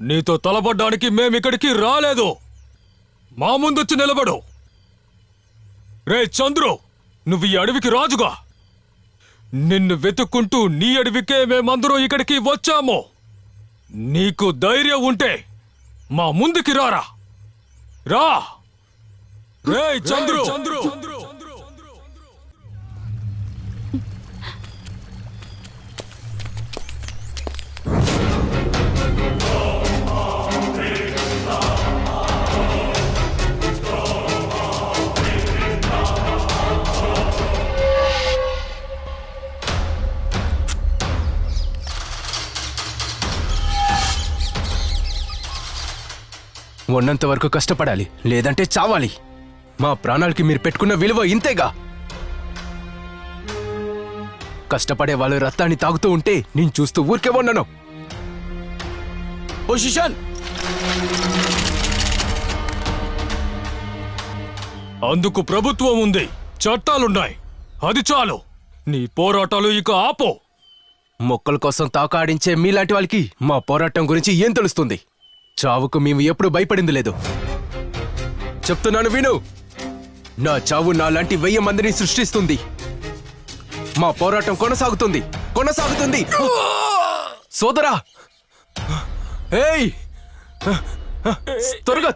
నీతో తలపడ్డానికి మేమిక్కడికి రాలేదు. మా ముందొచ్చి నిలబడు. రే చంద్రు, నువ్వు ఈ అడవికి రాజుగా. నిన్ను వెతుక్కుంటూ నీ అడవికే మేమందరూ ఇక్కడికి వచ్చాము. నీకు ధైర్యం ఉంటే మా ముందుకి రారా. రా రే చంద్రు. ఉన్నంత వరకు కష్టపడాలి, లేదంటే చావాలి. మా ప్రాణాలకి మీరు పెట్టుకున్న విలువ ఇంతేగా. కష్టపడే వాళ్ళు రక్తాన్ని తాగుతూ ఉంటే నేను చూస్తూ ఊరికే ఉన్నాను. పొజిషన్. అందుకు ప్రభుత్వం ఉంది, చట్టాలున్నాయి. అది చాలు. నీ పోరాటాలు ఇక ఆపో. మొక్కల కోసం తాకాడించే మీలాంటి వాళ్ళకి మా పోరాటం గురించి ఏం తెలుస్తుంది? చావుకు మేము ఎప్పుడు భయపడింది లేదు. చెప్తున్నాను విను. నా చావు నాలాంటి 1000 మందిని సృష్టిస్తుంది. మా పోరాటం కొనసాగుతుంది. సోదరా, ఏయ్, త్వరగా.